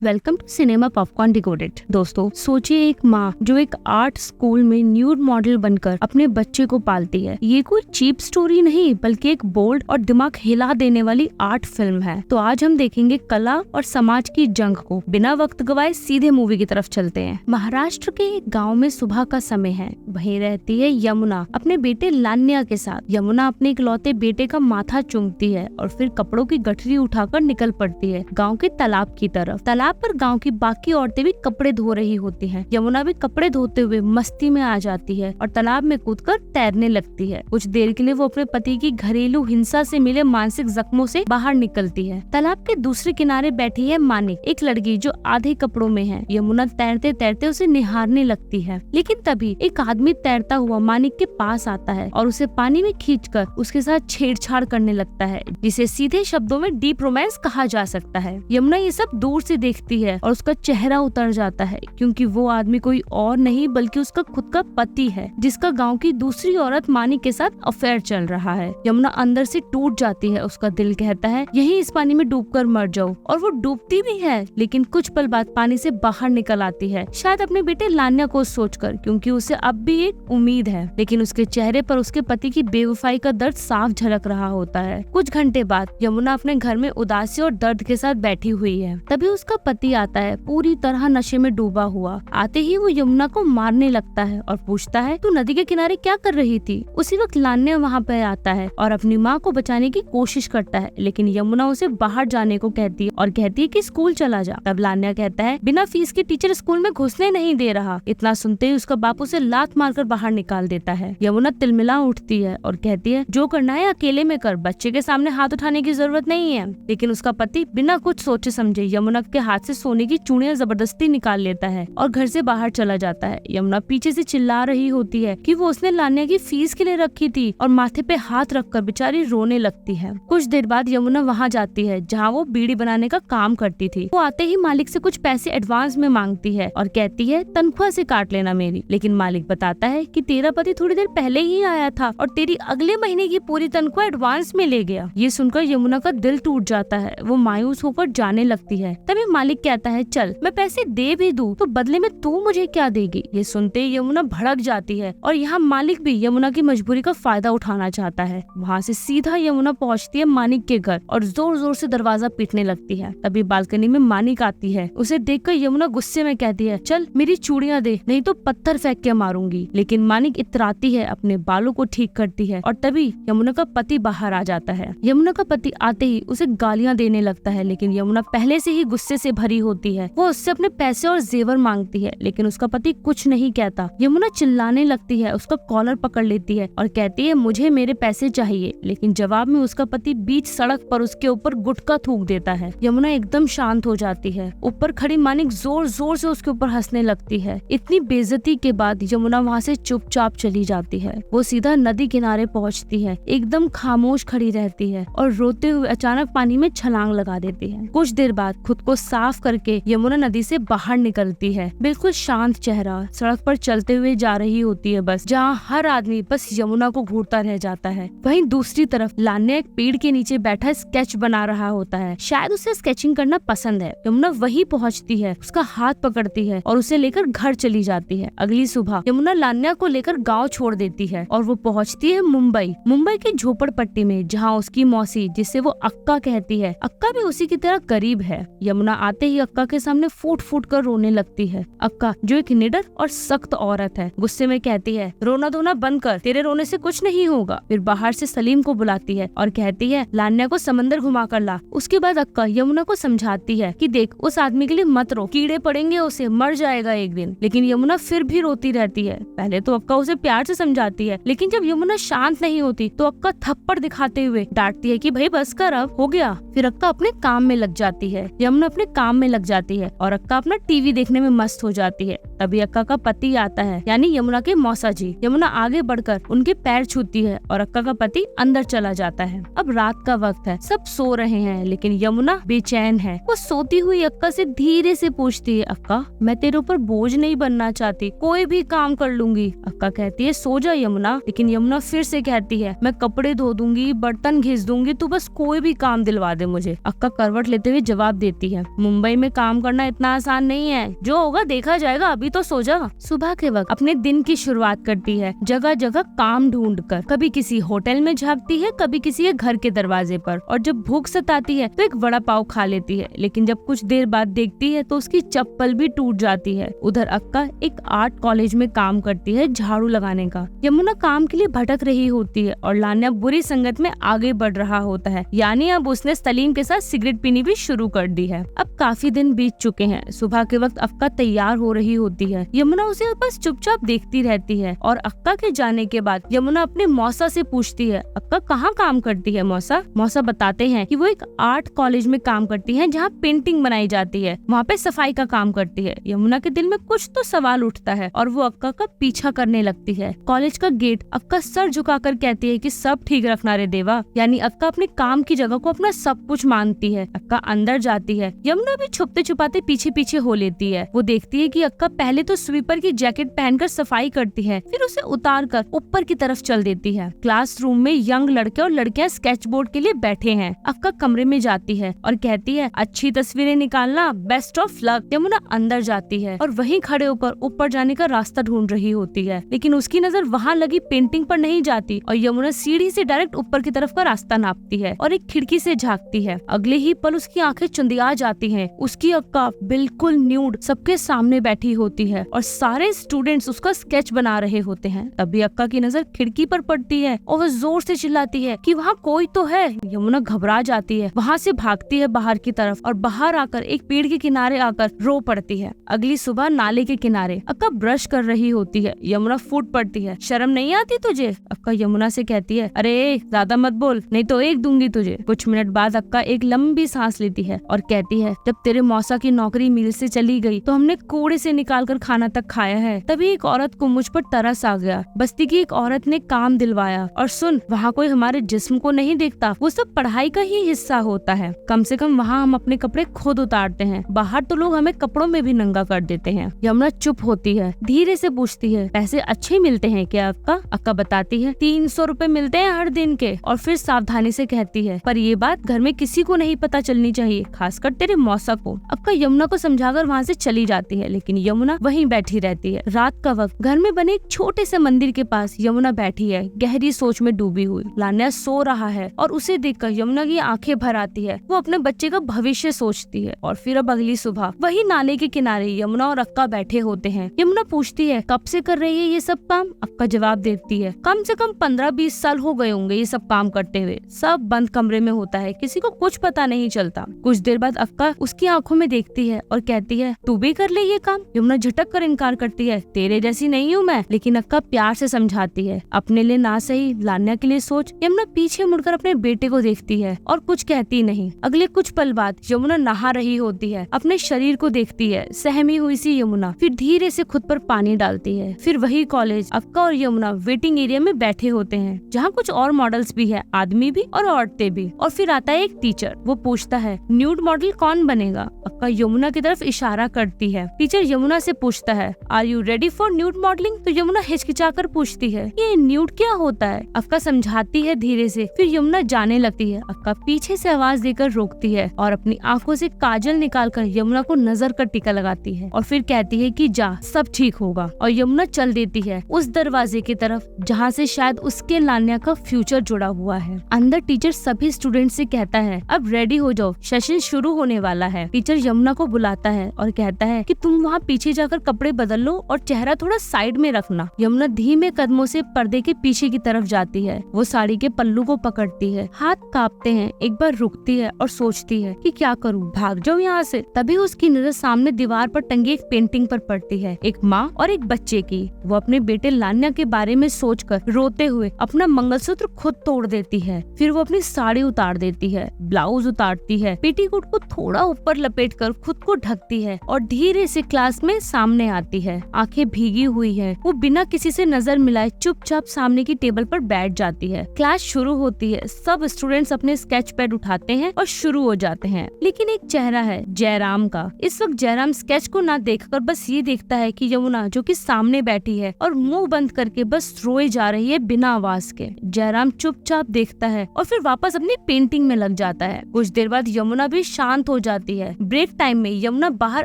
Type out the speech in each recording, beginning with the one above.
Welcome to cinema popcorn decoded. दोस्तों सोचिए, एक माँ जो एक आर्ट स्कूल में न्यूड मॉडल बनकर अपने बच्चे को पालती है। ये कोई चीप स्टोरी नहीं बल्कि एक बोल्ड और दिमाग हिला देने वाली आर्ट फिल्म है। तो आज हम देखेंगे कला और समाज की जंग को। बिना वक्त गवाए सीधे मूवी की तरफ चलते हैं। महाराष्ट्र के एक गाँव में सुबह का समय है। वहीं रहती है यमुना अपने बेटे लान्या के साथ। यमुना अपने इकलौते बेटे का माथा चूमती है और फिर कपड़ों की गठरी उठाकर निकल पड़ती है गाँव के तालाब की तरफ। तालाब पर गांव की बाकी औरतें भी कपड़े धो रही होती हैं। यमुना भी कपड़े धोते हुए मस्ती में आ जाती है और तालाब में कूदकर तैरने लगती है। कुछ देर के लिए वो अपने पति की घरेलू हिंसा से मिले मानसिक जख्मों से बाहर निकलती है। तालाब के दूसरे किनारे बैठी है मानिक, एक लड़की जो आधे कपड़ों में है। यमुना तैरते तैरते उसे निहारने लगती है, लेकिन तभी एक आदमी तैरता हुआ मानिक के पास आता है और उसे पानी में खींचकर उसके साथ छेड़छाड़ करने लगता है, जिसे सीधे शब्दों में डीप रोमांस कहा जा सकता है। यमुना ये सब दूर से देखती है और उसका चेहरा उतर जाता है, क्योंकि वो आदमी कोई और नहीं बल्कि उसका खुद का पति है, जिसका गांव की दूसरी औरत मानिक के साथ अफेयर चल रहा है। यमुना अंदर से टूट जाती है। उसका दिल कहता है यही इस पानी में डूबकर मर जाओ, और वो डूबती भी है, लेकिन कुछ पल बाद पानी से बाहर निकल आती है, शायद अपने बेटे लान्या को सोचकर, क्योंकि उसे अब भी एक उम्मीद है। लेकिन उसके चेहरे पर उसके पति की बेवफाई का दर्द साफ झलक रहा होता है। कुछ घंटे बाद यमुना अपने घर में उदासी और दर्द के साथ बैठी हुई है। तभी उसका पति आता है, पूरी तरह नशे में डूबा हुआ। आते ही वो यमुना को मारने लगता है और पूछता है तू नदी के किनारे क्या कर रही थी। उसी वक्त लान्या वहाँ पे आता है और अपनी माँ को बचाने की कोशिश करता है, लेकिन यमुना उसे बाहर जाने को कहती है और कहती है कि स्कूल चला जा। तब लान्या कहता है बिना फीस के टीचर स्कूल में घुसने नहीं दे रहा। इतना सुनते ही उसका बाप उसे लात मारकर बाहर निकाल देता है। यमुना तिलमिला उठती है और कहती है जो करना है अकेले में कर, बच्चे के सामने हाथ उठाने की जरूरत नहीं है। लेकिन उसका पति बिना कुछ सोचे समझे यमुना के हाथ से सोने की चूड़ियां जबरदस्ती निकाल लेता है और घर से बाहर चला जाता है। यमुना पीछे से चिल्ला रही होती है कि वो उसने लान्या की फीस के लिए रखी थी, और माथे पे हाथ रखकर बेचारी रोने लगती है। कुछ देर बाद यमुना वहाँ जाती है जहाँ वो बीड़ी बनाने का काम करती थी। वो आते ही मालिक से कुछ पैसे एडवांस में मांगती है और कहती है तनख्वाह से काट लेना मेरी। लेकिन मालिक बताता है कि तेरा पति थोड़ी देर पहले ही आया था और तेरी अगले महीने की पूरी तनख्वाह एडवांस में ले गया। ये सुनकर यमुना का दिल टूट जाता है। वो मायूस होकर जाने लगती है। तभी मालिक कहता है चल मैं पैसे दे भी दूं तो बदले में तू मुझे क्या देगी। ये सुनते ही यमुना भड़क जाती है और यहाँ मालिक भी यमुना की मजबूरी का फायदा उठाना चाहता है। वहाँ से सीधा यमुना पहुँचती है मानिक के घर और जोर जोर से दरवाजा पीटने लगती है। तभी बालकनी में मानिक आती है। उसे देखकर यमुना गुस्से में कहती है चल मेरी चूड़ियां दे, नहीं तो पत्थर फेंक के मारूंगी। लेकिन मानिक इतराती है, अपने बालों को ठीक करती है और तभी यमुना का पति बाहर आ जाता है। यमुना का पति आते ही उसे गालियां देने लगता है, लेकिन यमुना पहले से ही गुस्से से भरी होती है। वो उससे अपने पैसे और जेवर मांगती है, लेकिन उसका पति कुछ नहीं कहता। यमुना चिल्लाने लगती है, उसका कॉलर पकड़ लेती है और कहती है मुझे मेरे पैसे चाहिए। लेकिन जवाब में उसका पति बीच सड़क पर उसके ऊपर गुटखा थूक देता है। यमुना एकदम शांत हो जाती है। ऊपर खड़ी मानिक जोर जोर से उसके ऊपर हंसने लगती है। इतनी बेइज्जती के बाद यमुना वहाँ से चुपचाप चली जाती है। वो सीधा नदी किनारे पहुँचती है, एकदम खामोश खड़ी रहती है और रोते हुए अचानक पानी में छलांग लगा देती है। कुछ देर बाद खुद को साफ करके यमुना नदी से बाहर निकलती है, बिल्कुल शांत चेहरा। सड़क पर चलते हुए जा रही होती है बस, जहाँ हर आदमी बस यमुना को घूरता रह जाता है। वहीं दूसरी तरफ लान्या एक पेड़ के नीचे बैठा स्केच बना रहा होता है। शायद उसे स्केचिंग करना पसंद है। यमुना वहीं पहुंचती है, उसका हाथ पकड़ती है और उसे लेकर घर चली जाती है। अगली सुबह यमुना लान्या को लेकर गाँव छोड़ देती है और वो पहुँचती है मुंबई की झोपड़पट्टी में, जहाँ उसकी मौसी, जिसे वो अक्का कहती है, अक्का भी उसी की तरह गरीब है। यमुना आते ही अक्का के सामने फूट फूट कर रोने लगती है। अक्का जो एक निडर और सख्त औरत है, गुस्से में कहती है रोना धोना बंद कर, तेरे रोने से कुछ नहीं होगा। फिर बाहर से सलीम को बुलाती है और कहती है लान्या को समंदर घुमा कर ला। उसके बाद अक्का यमुना को समझाती है कि देख उस आदमी के लिए मत रो, कीड़े पड़ेंगे उसे, मर जाएगा एक दिन। लेकिन यमुना फिर भी रोती रहती है। पहले तो अक्का उसे प्यार से समझाती है, लेकिन जब यमुना शांत नहीं होती तो अक्का थप्पड़ दिखाते हुए डांटती है कि भाई बस कर, अब हो गया। फिर अक्का अपने काम में लग जाती है। यमुना अपने काम में लग जाती है और अक्का अपना टीवी देखने में मस्त हो जाती है। तभी अक्का का पति आता है, यानी यमुना के मौसा जी। यमुना आगे बढ़कर उनके पैर छूती है और अक्का का पति अंदर चला जाता है। अब रात का वक्त है, सब सो रहे हैं, लेकिन यमुना बेचैन है। वो सोती हुई अक्का से धीरे से पूछती है अक्का मैं तेरे ऊपर बोझ नहीं बनना चाहती, कोई भी काम कर लूंगी। अक्का कहती है सो जा यमुना। लेकिन यमुना फिर से कहती है मैं कपड़े धो दूंगी, बर्तन घिस दूंगी, तू बस कोई भी काम दिलवा दे मुझे। अक्का करवट लेते हुए जवाब देती है मुंबई में काम करना इतना आसान नहीं है, जो होगा देखा जाएगा, अभी तो सो जा। सुबह के वक्त अपने दिन की शुरुआत करती है जगह जगह काम ढूंढकर, कभी किसी होटल में झांकती है, कभी किसी के घर के दरवाजे पर, और जब भूख सताती है तो एक वड़ा पाव खा लेती है, लेकिन जब कुछ देर बाद देखती है तो उसकी चप्पल भी टूट जाती है। उधर अक्का एक आर्ट कॉलेज में काम करती है झाड़ू लगाने का। यमुना काम के लिए भटक रही होती है और लान्या बुरी संगत में आगे बढ़ रहा होता है, यानी अब उसने सलीम के साथ सिगरेट पीनी भी शुरू कर दी है। अब काफी दिन बीत चुके हैं। सुबह के वक्त अक्का तैयार हो रही होती है। यमुना उसे बस चुपचाप देखती रहती है और अक्का के जाने के बाद यमुना अपने मौसा से पूछती है, अक्का कहाँ काम करती है मौसा? मौसा बताते हैं कि वो एक आर्ट कॉलेज में काम करती है जहाँ पेंटिंग बनाई जाती है, वहाँ पे सफाई का काम करती है। यमुना के दिल में कुछ तो सवाल उठता है और वो अक्का का पीछा करने लगती है। कॉलेज का गेट अक्का सर झुकाकर कहती है कि सब ठीक रखना रे देवा, यानी अक्का अपने काम की जगह को अपना सब कुछ मानती है। अक्का अंदर जाती है। यमुना भी छुपते छुपाते पीछे पीछे हो लेती है। वो देखती है कि अक्का पहले तो स्वीपर की जैकेट पहनकर सफाई करती है, फिर उसे उतार कर ऊपर की तरफ चल देती है। क्लासरूम में यंग लड़के और लड़कियां स्केच बोर्ड के लिए बैठे हैं। अक्का कमरे में जाती है और कहती है, अच्छी तस्वीरें निकालना, बेस्ट ऑफ लक। यमुना अंदर जाती है और वहीं खड़े होकर ऊपर जाने का रास्ता ढूंढ रही होती है, लेकिन उसकी नजर वहाँ लगी पेंटिंग पर नहीं जाती और यमुना सीढ़ी से डायरेक्ट ऊपर की तरफ का रास्ता नापती है और एक खिड़की से झांकती है। अगले ही पल उसकी आंखें चुंदिया जाती हैं। उसकी अक्का बिल्कुल न्यूड सबके सामने बैठी होती है और सारे स्टूडेंट्स उसका स्केच बना रहे होते हैं। तभी अक्का की नजर खिड़की पर पड़ती है और वह जोर से चिल्लाती है कि वहाँ कोई तो है। यमुना घबरा जाती है, वहाँ से भागती है बाहर की तरफ और बाहर आकर एक पेड़ के किनारे आकर रो पड़ती है। अगली सुबह नाले के किनारे अक्का ब्रश कर रही होती है। यमुना फूट पड़ती है, शर्म नहीं आती तुझे? अक्का यमुना से कहती है, अरे ज्यादा मत बोल, नहीं तो एक दूंगी तुझे। कुछ मिनट बाद अक्का एक लंबी सांस लेती है और कहती है, जब तेरे मौसा की नौकरी मिल से चली गई तो हमने कूड़े से निकाल कर खाना तक खाया है। तभी एक औरत को मुझ पर तरस आ गया। बस्ती की एक औरत ने काम दिलवाया और सुन, वहाँ कोई हमारे जिस्म को नहीं देखता, वो सब पढ़ाई का ही हिस्सा होता है। कम से कम वहाँ हम अपने कपड़े खुद उतारते हैं, बाहर तो लोग हमें कपड़ों में भी नंगा कर देते हैं। यमुना चुप होती है, धीरे से पूछती है, पैसे अच्छे मिलते हैं क्या अक्का? अक्का बताती है, 300 रुपए मिलते हैं हर दिन के। और फिर सावधानी से कहती है, पर ये बात घर में किसी को नहीं पता चलनी चाहिए, खासकर तेरे मौसा को। अक्का यमुना को समझाकर वहाँ से चली जाती है, लेकिन यमुना वहीं बैठी रहती है। रात का वक्त घर में बने एक छोटे से मंदिर के पास यमुना बैठी है, गहरी सोच में डूबी हुई। लान्या सो रहा है और उसे देखकर यमुना की आंखें भर आती है। वो अपने बच्चे का भविष्य सोचती है। और फिर अब अगली सुबह वही नाले के किनारे यमुना और अक्का बैठे होते हैं। यमुना पूछती है, कब से कर रही है ये सब काम? अक्का जवाब देती है, कम से कम 15-20 साल हो गए होंगे ये सब काम करते हुए। सब बंद कमरे में होता है, किसी को कुछ पता नहीं चलता। कुछ देर बाद अक्का उसकी आंखों में देखती है और कहती है, तू भी कर ले ये काम? यमुना झटक कर इनकार करती है, तेरे जैसी नहीं हूँ मैं। लेकिन अक्का प्यार से समझाती है, अपने लिए ना सही लान्या के लिए सोच। यमुना पीछे मुड़कर अपने बेटे को देखती है और कुछ कहती नहीं। अगले कुछ पल बाद यमुना नहा रही होती है, अपने शरीर को देखती है, सहमी हुई सी यमुना फिर धीरे से खुद पर पानी डालती है। फिर वही कॉलेज, अक्का और यमुना वेटिंग एरिया में बैठे होते हैं, जहाँ कुछ और मॉडल्स भी है, आदमी भी और औरतें भी। और फिर आता है एक टीचर, वो पूछता है, न्यूड मॉडल कौन बनेगा? अक्का यमुना की तरफ इशारा करती है। टीचर यमुना से पूछता है, are you ready for nude modelling? तो यमुना हिचकिचाकर पूछती है, ये न्यूड क्या होता है? अक्का समझाती है धीरे से। फिर यमुना जाने लगती है। अक्का पीछे से आवाज देकर रोकती है और अपनी आंखों से काजल निकालकर यमुना को नजर का टीका लगाती है और फिर कहती है कि जा, सब ठीक होगा। और यमुना चल देती है उस दरवाजे की तरफ जहाँ से शायद उसके लान्या का फ्यूचर जुड़ा हुआ है। अंदर टीचर सभी स्टूडेंट से कहता है, अब रेडी हो जाओ, सेशन शुरू होने वाला है। टीचर यमुना को बुलाता है और कहता है कि तुम वहाँ पीछे जाकर कपड़े बदल लो और चेहरा थोड़ा साइड में रखना। यमुना धीमे कदमों से पर्दे के पीछे की तरफ जाती है। वो साड़ी के पल्लू को पकड़ती है, हाथ कांपते हैं। एक बार रुकती है और सोचती है कि क्या करूँ, भाग जाऊँ यहाँ से। तभी उसकी नजर सामने दीवार पर टंगी एक पेंटिंग पर पड़ती है, एक माँ और एक बच्चे की। वो अपने बेटे लान्या के बारे में सोचकर रोते हुए अपना मंगलसूत्र खुद तोड़ देती है। फिर वो अपनी साड़ी उतार देती है, ब्लाउज उतारती है, पेटीकोट को थोड़ा ऊपर लपेटकर खुद को ढकती है और धीरे से क्लास में सामने आती है। आंखें भीगी हुई है। वो बिना किसी से नजर मिलाए चुपचाप सामने की टेबल पर बैठ जाती है। क्लास शुरू होती है। सब स्टूडेंट्स अपने स्केच पैड उठाते हैं और शुरू हो जाते हैं। लेकिन एक चेहरा है जयराम का। इस वक्त जयराम स्केच को ना देखकर बस ये देखता है कि यमुना जो कि सामने बैठी है और मुंह बंद करके बस रोए जा रही है बिना आवाज के। जयराम चुपचाप देखता है और फिर वापस अपनी पेंटिंग में लग जाता है। कुछ देर बाद यमुना भी शांत हो जाती जाती है। ब्रेक टाइम में यमुना बाहर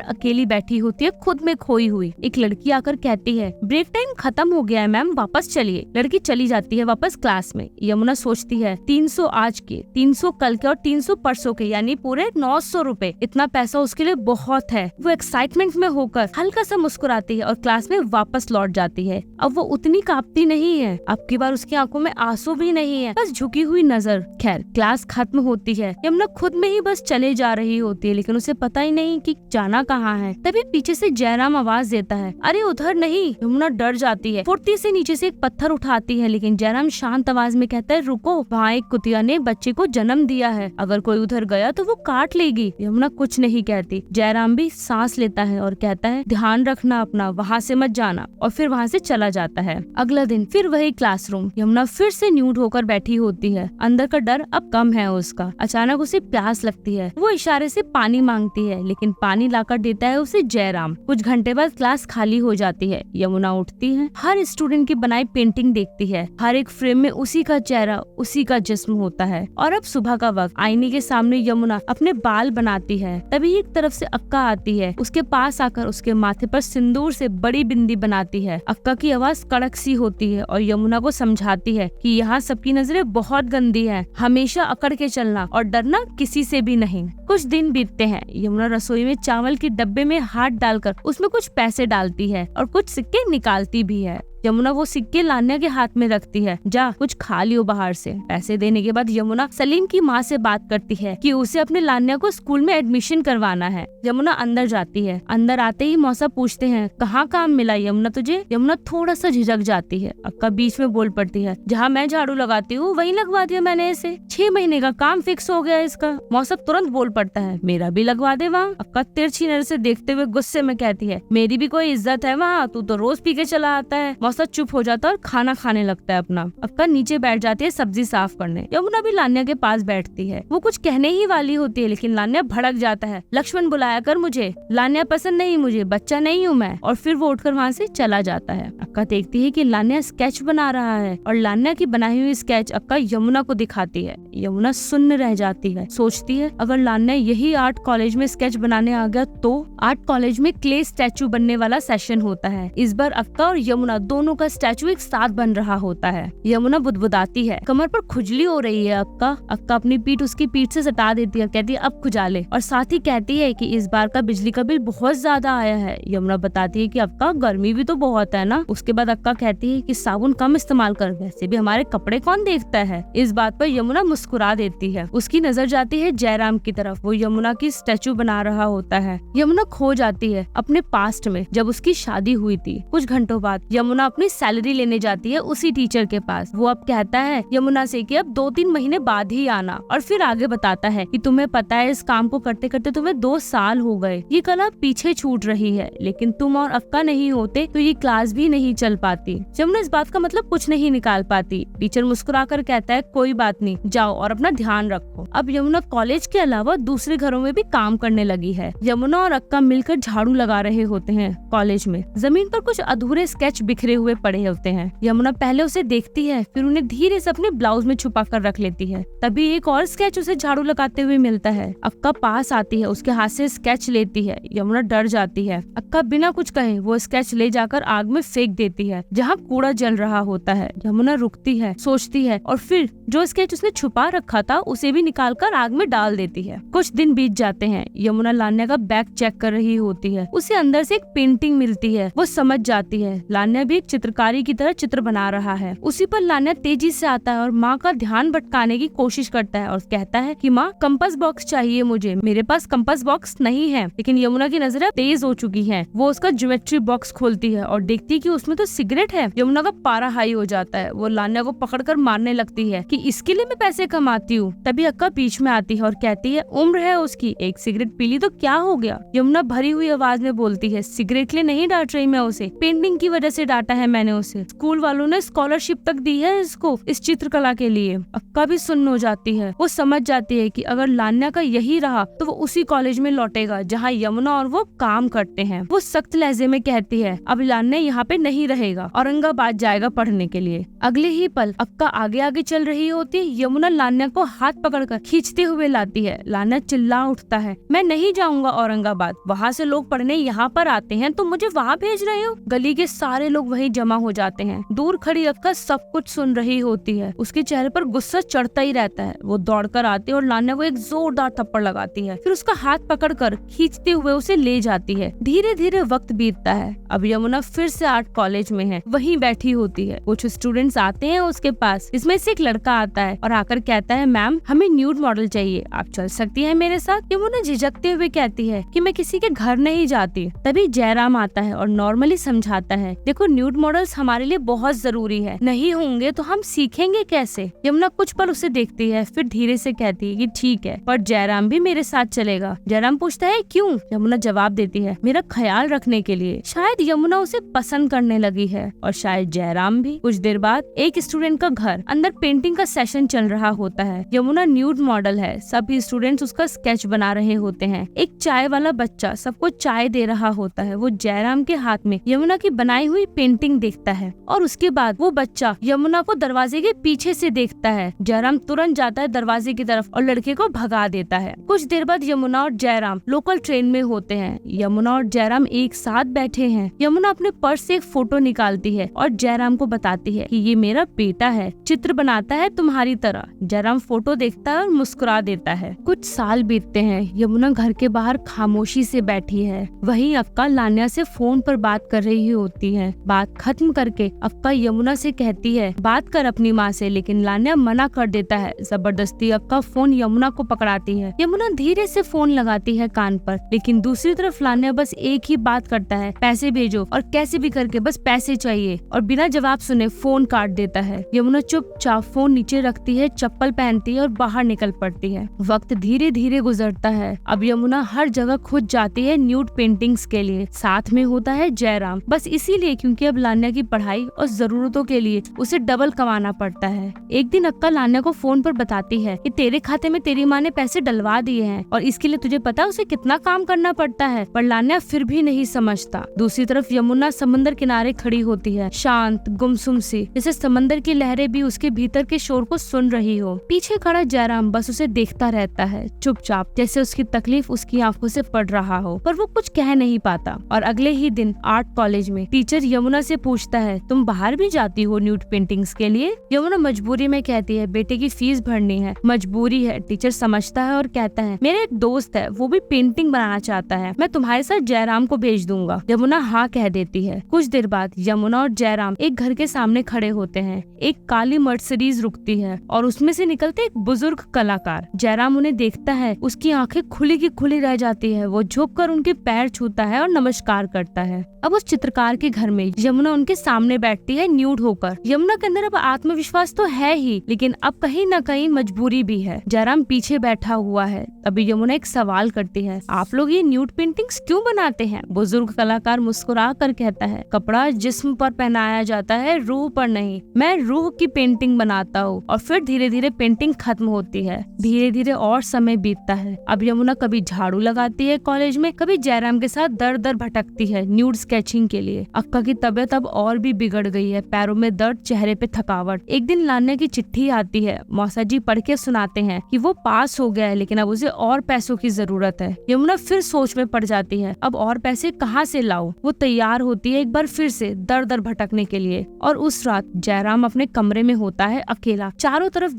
अकेली बैठी होती है, खुद में खोई हुई। एक लड़की आकर कहती है, ब्रेक टाइम खत्म हो गया है मैम, वापस चलिए। लड़की चली जाती है वापस क्लास में। यमुना सोचती है 300 आज के, 300 कल के और 300 परसों के, यानी पूरे 900 रुपए। इतना पैसा उसके लिए बहुत है। वो एक्साइटमेंट में होकर हल्का सा मुस्कुराती है और क्लास में वापस लौट जाती है। अब वो उतनी कांपती नहीं है, अब की बार उसकी आंखों में आंसू भी नहीं है, बस झुकी हुई नजर। खैर क्लास खत्म होती है। यमुना खुद में ही बस चले जा रही होती है, लेकिन उसे पता ही नहीं कि जाना कहाँ है। तभी पीछे से जयराम आवाज देता है, अरे उधर नहीं। यमुना डर जाती है, फुर्ती से नीचे से एक पत्थर उठाती है, लेकिन जयराम शांत आवाज में कहता है, रुको, वहाँ एक कुतिया ने बच्चे को जन्म दिया है, अगर कोई उधर गया तो वो काट लेगी। यमुना कुछ नहीं कहती। जयराम भी सांस लेता है और कहता है, ध्यान रखना अपना, वहाँ से मत जाना, और फिर वहाँ से चला जाता है। अगला दिन फिर वही क्लासरूम। यमुना फिर से न्यूड होकर बैठी होती है। अंदर का डर अब कम है उसका। अचानक उसे प्यास लगती है। वो इशारे से पानी मांगती है, लेकिन पानी लाकर देता है उसे जयराम। कुछ घंटे बाद क्लास खाली हो जाती है। यमुना उठती है, हर स्टूडेंट की बनाई पेंटिंग देखती है। हर एक फ्रेम में उसी का चेहरा, उसी का जिस्म होता है। और अब सुबह का वक्त, आईने के सामने यमुना अपने बाल बनाती है। तभी एक तरफ से अक्का आती है। उसके पास आकर उसके माथे पर सिंदूर से बड़ी बिंदी बनाती है। अक्का की आवाज कड़क सी होती है और यमुना को समझाती है कि यहाँ सबकी नजरें बहुत गंदी हैं, हमेशा अकड़ के चलना और डरना किसी से भी नहीं। कुछ दिन बीतते हैं। यमुना रसोई में चावल के डब्बे में हाथ डालकर उसमें कुछ पैसे डालती है और कुछ सिक्के निकालती भी है। यमुना वो सिक्के लान्या के हाथ में रखती है, जा कुछ खा लियो बाहर से। पैसे देने के बाद यमुना सलीम की माँ से बात करती है कि उसे अपने लान्या को स्कूल में एडमिशन करवाना है। यमुना अंदर जाती है। अंदर आते ही मौसा पूछते हैं, कहाँ काम मिला यमुना तुझे? यमुना थोड़ा सा झिझक जाती है। अक्का बीच में बोल पड़ती है, जहाँ मैं झाड़ू लगाती हूँ वहीं लगवा दिया मैंने इसे, 6 महीने का काम फिक्स हो गया इसका। मौसा तुरंत बोल पड़ता है, मेरा भी लगवा दे वहाँ। अक्का तिरछी नजर से देखते हुए गुस्से में कहती है, मेरी भी कोई इज्जत है वहाँ, तू तो रोज पी के चला आता है। मौसा चुप हो जाता है और खाना खाने लगता है अपना। अक्का नीचे बैठ जाती है सब्जी साफ करने। यमुना भी लान्या के पास बैठती है। वो कुछ कहने ही वाली होती है, लेकिन लान्या भड़क जाता है, लक्ष्मण बुलाया कर मुझे, लान्या पसंद नहीं मुझे, बच्चा नहीं हूँ मैं। और फिर वो उठकर वहाँ से चला जाता है। अक्का देखती है कि लान्या स्केच बना रहा है और लान्या की बनाई हुई स्केच अक्का यमुना को दिखाती है। यमुना सुन्न रह जाती है, सोचती है अगर लान्या यही आर्ट कॉलेज में स्केच बनाने आ गया तो। आर्ट कॉलेज में क्ले स्टैचू बनने वाला सेशन होता है। इस बार अक्का और यमुना दोनों का स्टैचू एक साथ बन रहा होता है। यमुना बुदबुदाती है, कमर पर खुजली हो रही है। अक्का अपनी पीठ उसकी पीठ से सटा देती है, कहती है अब खुजाले, और साथ ही कहती है कि इस बार का बिजली का बिल बहुत ज्यादा आया है। यमुना बताती है कि अक्का गर्मी भी तो बहुत है ना। उसके बाद अक्का कहती है कि साबुन कम इस्तेमाल कर, वैसे भी हमारे कपड़े कौन देखता है। इस बात पर यमुना मुस्कुरा देती है। उसकी नजर जाती है जयराम की तरफ, वो यमुना की स्टैचू बना रहा होता है। यमुना खो जाती है अपने पास्ट में, जब उसकी शादी हुई थी। कुछ घंटों बाद यमुना अपनी सैलरी लेने जाती है उसी टीचर के पास। वो अब कहता है यमुना से कि अब 2-3 महीने बाद ही आना, और फिर आगे बताता है कि तुम्हें पता है इस काम को करते करते तुम्हें 2 साल हो गए, ये कला पीछे छूट रही है, लेकिन तुम और अक्का नहीं होते तो ये क्लास भी नहीं चल पाती। यमुना इस बात का मतलब कुछ नहीं निकाल पाती। टीचर मुस्कुराकर कहता है कोई बात नहीं, जाओ और अपना ध्यान रखो। अब यमुना कॉलेज के अलावा दूसरे घरों में भी काम करने लगी है। यमुना और अक्का मिलकर झाड़ू लगा रहे होते हैं कॉलेज में। जमीन पर कुछ अधूरे स्केच बिखरे हुए पड़े होते हैं। यमुना पहले उसे देखती है, फिर उन्हें धीरे से अपने ब्लाउज में छुपा कर रख लेती है। तभी एक और स्केच उसे झाड़ू लगाते हुए मिलता है। अक्का पास आती है, उसके हाथ से स्केच लेती है। यमुना डर जाती है। अक्का बिना कुछ कहे वो स्केच ले जाकर आग में फेंक देती है, जहाँ कूड़ा जल रहा होता है। यमुना रुकती है, सोचती है, और फिर जो स्केच उसने छुपा रखा था उसे भी निकालकर आग में डाल देती है। कुछ दिन बीत जाते हैं। यमुना लान्या का बैग चेक कर रही होती है। उसे अंदर से एक पेंटिंग मिलती है। वो समझ जाती है लान्या भी एक चित्रकारी की तरह चित्र बना रहा है। उसी पर लान्या तेजी से आता है और माँ का ध्यान भटकाने की कोशिश करता है और कहता है कि माँ कंपास बॉक्स चाहिए मुझे, मेरे पास कंपास बॉक्स नहीं है। लेकिन यमुना की नजरें तेज हो चुकी हैं। वो उसका ज्योमेट्री बॉक्स खोलती है और देखती है कि उसमें तो सिगरेट है। यमुना का पारा हाई हो जाता है। वो लान्या को पकड़कर मारने लगती है कि इसके लिए मैं पैसे कमाती हूँ। तभी अक्का बीच में आती है और कहती है उम्र है उसकी, एक सिगरेट पी ली तो क्या हो गया। यमुना भरी हुई आवाज में बोलती है सिगरेट के लिए नहीं डांट रही मैं उसे, पेंटिंग की वजह से डांटा पता है मैंने उसे, स्कूल वालों ने स्कॉलरशिप तक दी है इसको इस चित्रकला के लिए। अक्का भी सुन्न हो जाती है। वो समझ जाती है कि अगर लान्या का यही रहा तो वो उसी कॉलेज में लौटेगा जहाँ यमुना और वो काम करते हैं। वो सख्त लहजे में कहती है अब लान्या यहाँ पे नहीं रहेगा, औरंगाबाद जाएगा पढ़ने के लिए। अगले ही पल अक्का आगे आगे चल रही होती है। यमुना लान्या को हाथ पकड़कर खींचते हुए लाती है। लान्या चिल्ला उठता है, मैं नहीं जाऊंगा औरंगाबाद, वहाँ से लोग पढ़ने यहाँ पर आते हैं, तुम मुझे वहाँ भेज रहे हो। गली के सारे लोग वहीं जमा हो जाते हैं। दूर खड़ी अक्का सब कुछ सुन रही होती है। उसके चेहरे पर गुस्सा चढ़ता ही रहता है। वो दौड़कर आती है और लान्या को एक जोरदार थप्पड़ लगाती है। फिर उसका हाथ पकड़कर खींचते हुए उसे ले जाती है। धीरे धीरे वक्त बीतता है। अब यमुना फिर से आर्ट कॉलेज में है, वहीं बैठी होती है। कुछ स्टूडेंट्स आते हैं उसके पास। इसमें से एक लड़का आता है और आकर कहता है मैम हमें न्यूड मॉडल चाहिए, आप चल सकती हैं मेरे साथ। यमुना झिझकते हुए कहती है कि मैं किसी के घर नहीं जाती। तभी जयराम आता है और नॉर्मली समझाता है, देखो न्यूड मॉडल्स हमारे लिए बहुत जरूरी है, नहीं होंगे तो हम सीखेंगे कैसे। यमुना कुछ पल उसे देखती है, फिर धीरे से कहती है कि ठीक है, पर जयराम भी मेरे साथ चलेगा। जयराम पूछता है क्यों? यमुना जवाब देती है, मेरा ख्याल रखने के लिए। शायद यमुना उसे पसंद करने लगी है और शायद जयराम भी। कुछ देर बाद एक स्टूडेंट का घर अंदर पेंटिंग का सेशन चल रहा होता है। यमुना न्यूड मॉडल है। सभी स्टूडेंट्स उसका स्केच बना रहे होते हैं। एक चाय वाला बच्चा सबको चाय दे रहा होता है। वो जयराम के हाथ में यमुना की बनाई हुई पेंटिंग देखता है और उसके बाद वो बच्चा यमुना को दरवाजे के पीछे से देखता है। जयराम तुरंत जाता है दरवाजे की तरफ और लड़के को भगा देता है। कुछ देर बाद यमुना और जयराम लोकल ट्रेन में होते हैं। यमुना और जयराम एक साथ बैठे हैं। यमुना अपने पर्स से एक फोटो निकालती है और जयराम को बताती है कि ये मेरा बेटा है, चित्र बनाता है तुम्हारी तरह। जयराम फोटो देखता है और मुस्कुरा देता है। कुछ साल बीतते हैं। यमुना घर के बाहर खामोशी से बैठी है। वहीं अक्का लान्या से फोन पर बात कर रही होती है। बात खत्म करके अक्का यमुना से कहती है बात कर अपनी माँ से, लेकिन लान्या मना कर देता है। जबरदस्ती अक्का फोन यमुना को पकड़ाती है। यमुना धीरे से फोन लगाती है कान पर, लेकिन दूसरी तरफ लान्या बस एक ही बात करता है, पैसे भेजो, और कैसे भी करके बस पैसे चाहिए, और बिना जवाब सुने फोन काट देता है। यमुना चुपचाप फोन नीचे रखती है, चप्पल पहनती है और बाहर निकल पड़ती है। वक्त धीरे धीरे गुजरता है। अब यमुना हर जगह खुद जाती है न्यूड पेंटिंग्स के लिए। साथ में होता है जयराम, बस इसीलिए क्योंकि अब लान्या की पढ़ाई और जरूरतों के लिए उसे डबल कमाना पड़ता है। एक दिन अक्का लान्या को फोन पर बताती है कि तेरे खाते में तेरी माँ ने पैसे डलवा दिए हैं और इसके लिए तुझे पता है उसे कितना काम करना पड़ता है, पर लान्या फिर भी नहीं समझता। दूसरी तरफ यमुना समंदर किनारे खड़ी होती है, शांत गुमसुम सी, जैसे समंदर की लहरें भी उसके भीतर के शोर को सुन रही हो। पीछे खड़ा जयराम बस उसे देखता रहता है चुपचाप, जैसे उसकी तकलीफ उसकी आंखों से पड़ रहा हो, पर वो कुछ कह नहीं पाता। और अगले ही दिन आर्ट कॉलेज में टीचर यमुना से पूछता है तुम बाहर भी जाती हो न्यूड पेंटिंग्स के लिए? यमुना मजबूरी में कहती है बेटे की फीस भरनी है, मजबूरी है। टीचर समझता है और कहता है मेरा एक दोस्त है, वो भी पेंटिंग बनाना चाहता है, मैं तुम्हारे साथ जयराम को भेज दूंगा। यमुना हाँ कह देती है। कुछ देर बाद यमुना और जयराम एक घर के सामने खड़े होते हैं। एक काली मर्सिडीज रुकती है और उसमें से निकलते एक बुजुर्ग कलाकार। जयराम उन्हें देखता है, उसकी आंखें खुली की खुली रह जाती है। वो झुककर उनके पैर छूता है और नमस्कार करता है। अब उस चित्रकार के घर में यमुना उनके सामने बैठती है न्यूड होकर। यमुना के अंदर अब आत्मविश्वास तो है ही, लेकिन अब कहीं न कहीं मजबूरी भी है। जयराम पीछे बैठा हुआ है। तभी यमुना एक सवाल करती है, आप लोग ये न्यूड पेंटिंग्स क्यों बनाते हैं? बुजुर्ग कलाकार मुस्कुरा कर कहता है, कपड़ा जिस्म पर पहनाया जाता है, रूह पर नहीं। मैं रूह की पेंटिंग बनाता हूँ। और फिर धीरे धीरे पेंटिंग खत्म होती है। धीरे धीरे और समय बीतता है। अब यमुना कभी झाड़ू लगाती है कॉलेज में, कभी जयराम के साथ दर दर भटकती है न्यूड स्केचिंग के लिए। अक्का की तबीयत अब और भी बिगड़ गई है, पैरों में दर्द, चेहरे पे थकावट। एक दिन लान्या की चिट्ठी आती है। मौसा जी पढ़ के सुनाते हैं कि वो पास हो गया है, लेकिन अब उसे और पैसों की जरूरत है। यमुना फिर सोच में पड़ जाती है, अब और पैसे कहाँ से लाऊं? वो तैयार होती है एक बार फिर से दर दर भटकने के लिए। और उस रात जयराम अपने कमरे में होता है अकेला। चारों तरफ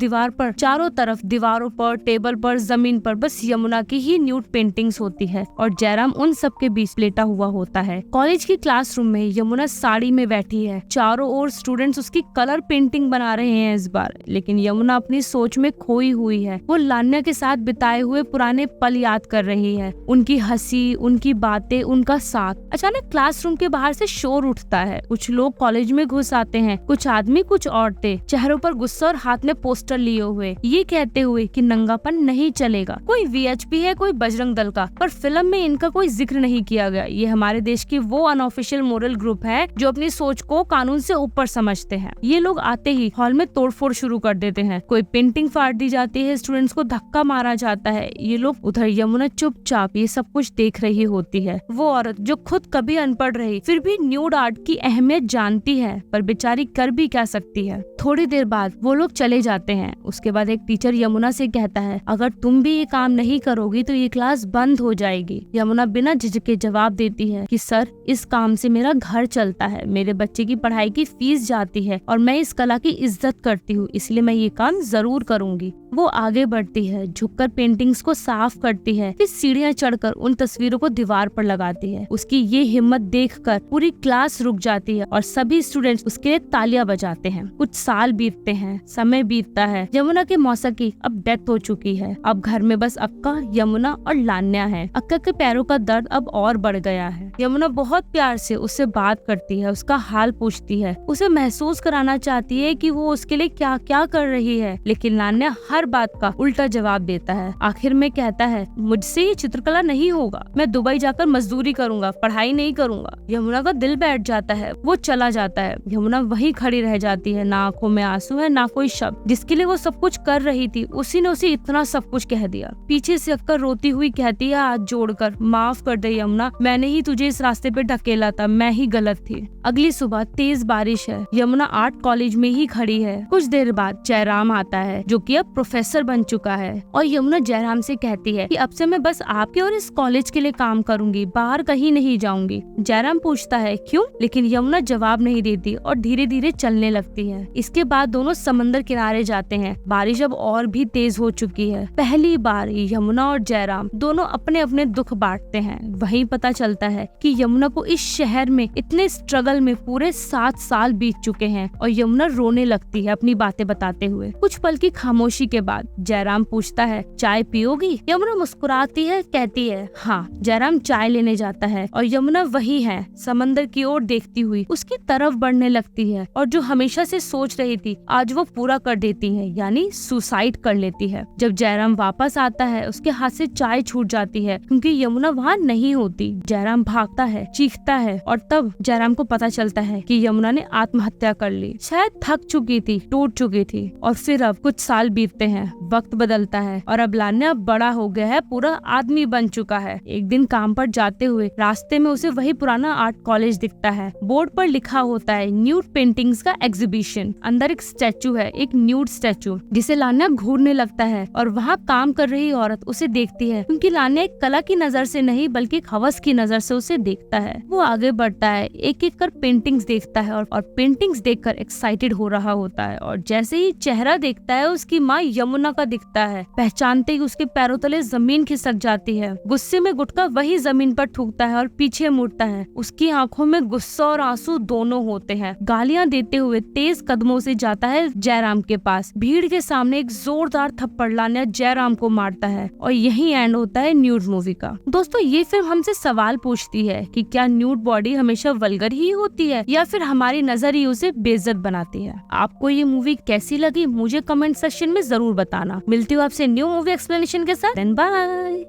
दीवारों पर, टेबल पर, जमीन पर बस यमुना की ही न्यूड पेंटिंग्स होती है और जयराम उन सब के बीच लेटा हुआ होता है। कॉलेज की क्लासरूम में यमुना साड़ी में बैठी है। चारों ओर स्टूडेंट्स उसकी कलर पेंटिंग बना रहे हैं इस बार, लेकिन यमुना अपनी सोच में खोई हुई है। वो लान्या के साथ बिताए हुए पुराने पल याद कर रही है, उनकी हंसी, उनकी बातें, उनका साथ। अचानक क्लासरूम के बाहर से शोर उठता है। कुछ लोग कॉलेज में घुस आते हैं, कुछ आदमी, कुछ औरतें, चेहरों पर गुस्सा और हाथ में पोस्टर लिए हुए, ये कहते हुए कि नंगापन नहीं चलेगा। कोई वीएचपी है, कोई बजरंग दल का, पर फिल्म में इनका कोई जिक्र नहीं किया गया। ये हमारे देश की वो अनऑफिशियल मोरल ग्रुप है जो जो अपनी सोच को कानून से ऊपर समझते हैं। ये लोग आते ही हॉल में तोड़फोड़ शुरू कर देते हैं, कोई पेंटिंग फाड़ दी जाती है, स्टूडेंट्स को धक्का मारा जाता है। ये लोग उधर यमुना चुपचाप ये सब कुछ देख रही होती है। वो औरत जो खुद कभी अनपढ़ रही फिर भी न्यूड आर्ट की अहमियत जानती है, पर बेचारी कर भी क्या सकती है। थोड़ी देर बाद वो लोग चले जाते हैं। उसके बाद एक टीचर यमुना से कहता है, अगर तुम भी ये काम नहीं करोगी तो ये क्लास बंद हो जाएगी। यमुना बिना झिझके जवाब देती है कि सर, इस काम से मेरा घर चलता है, मेरे बच्चे की पढ़ाई की फीस जाती है और मैं इस कला की इज्जत करती हूँ, इसलिए मैं ये काम जरूर करूंगी। वो आगे बढ़ती है, झुककर पेंटिंग्स को साफ करती है, फिर सीढ़ियाँ चढ़कर उन तस्वीरों को दीवार पर लगाती है। उसकी ये हिम्मत देखकर पूरी क्लास रुक जाती है और सभी स्टूडेंट्स उसके लिए तालियां बजाते हैं। कुछ साल बीतते हैं, समय बीतता है। यमुना के मौसा की अब डेथ हो चुकी है। अब घर में बस अक्का, यमुना और लान्या है। अक्का के पैरों का दर्द अब और बढ़ गया है। यमुना बहुत प्यार से उससे बात करती है, उसका हाल पूछती है, उसे महसूस कराना चाहती है कि वो उसके लिए क्या क्या कर रही है, लेकिन लान्या हर बात का उल्टा जवाब देता है। आखिर में कहता है, मुझसे ये चित्रकला नहीं होगा, मैं दुबई जाकर मजदूरी करूंगा, पढ़ाई नहीं करूंगा। यमुना का दिल बैठ जाता है, वो चला जाता है। यमुना वहीं खड़ी रह जाती है, ना आंखों में आंसू है ना कोई शब्द। जिसके लिए वो सब कुछ कर रही थी उसी ने उसे इतना सब कुछ कह दिया। पीछे से अक्का रोती हुई कहती है हाथ जोड़कर, माफ कर दे यमुना, मैंने ही तुझे इस रास्ते पे ढकेला था, मैं ही गलत थी। अगली सुबह तेज बारिश है। यमुना आर्ट कॉलेज में ही खड़ी है। कुछ देर बाद जयराम आता है, जो कि अब प्रोफेसर बन चुका है, और यमुना जयराम से कहती है कि अब से मैं बस आपके और इस कॉलेज के लिए काम करूंगी, बाहर कहीं नहीं जाऊंगी। जयराम पूछता है क्यों, लेकिन यमुना जवाब नहीं देती और धीरे धीरे चलने लगती है। इसके बाद दोनों समंदर किनारे जाते हैं। बारिश अब और भी तेज हो चुकी है। पहली बार यमुना और जयराम दोनों अपने अपने दुख बांटते हैं। वहीं पता चलता है कि यमुना को इस शहर में इतने स्ट्रगल में पूरे 7 साल बीत चुके हैं, और यमुना रोने लगती है अपनी बातें बताते हुए। कुछ पल की खामोशी के बाद जयराम पूछता है, चाय पियोगी? यमुना मुस्कुराती है, कहती है हाँ। जयराम चाय लेने जाता है और यमुना वही है, समंदर की ओर देखती हुई उसकी तरफ बढ़ने लगती है, और जो हमेशा से सोच रही थी आज वो पूरा कर देती है, यानी सुसाइड कर लेती है। जब जयराम वापस आता है उसके हाथ से चाय छूट जाती है क्योंकि यमुना वहाँ नहीं होती। जयराम भागता है, चीखता है, और तब जयराम को पता चलता है कि यमुना ने आत्महत्या कर ली। शायद थक चुकी थी, टूट चुकी थी। और फिर अब कुछ साल बीतते हैं, वक्त बदलता है और अब लान्या बड़ा हो गया है, पूरा आदमी बन चुका है। एक दिन काम पर जाते हुए रास्ते में उसे वही पुराना आर्ट कॉलेज दिखता है। बोर्ड पर लिखा होता है न्यूड पेंटिंग्स का एग्जीबिशन। अंदर एक स्टैचू है, एक न्यूड स्टैचू, जिसे लान्या घूरने लगता है, और वहाँ काम कर रही औरत उसे देखती है, क्योंकि लान्या एक कला की नजर से नहीं बल्कि एक हवस की नजर से उसे देखता है। वो आगे बढ़ता है, एक एक कर पेंटिंग्स देखता है और पेंटिंग्स देखकर एक्साइटेड हो रहा होता है, और जैसे ही चेहरा देखता है उसकी माँ यमुना का दिखता है। पहचानते ही उसके पैरों तले जमीन खिसक जाती है। गुस्से में गुटका वही जमीन पर थूकता है और पीछे मुड़ता है। उसकी आंखों में गुस्सा और आंसू दोनों होते हैं। गालियां देते हुए तेज कदमों से जाता है जयराम के पास। भीड़ के सामने एक जोरदार थप्पड़ लान्या जयराम को मारता है, और यही एंड होता है न्यूड मूवी का। दोस्तों, ये फिल्म हमसे सवाल पूछती है कि क्या न्यूड बॉडी हमेशा वल्गर ही होती है, या फिर हमारी नजर ही उसे बेइज्जत बनाती है। आपको ये मूवी कैसी लगी मुझे कमेंट सेक्शन में जरूर बताना। मिलती हूँ आपसे न्यू मूवी एक्सप्लेनेशन के साथ। बाय।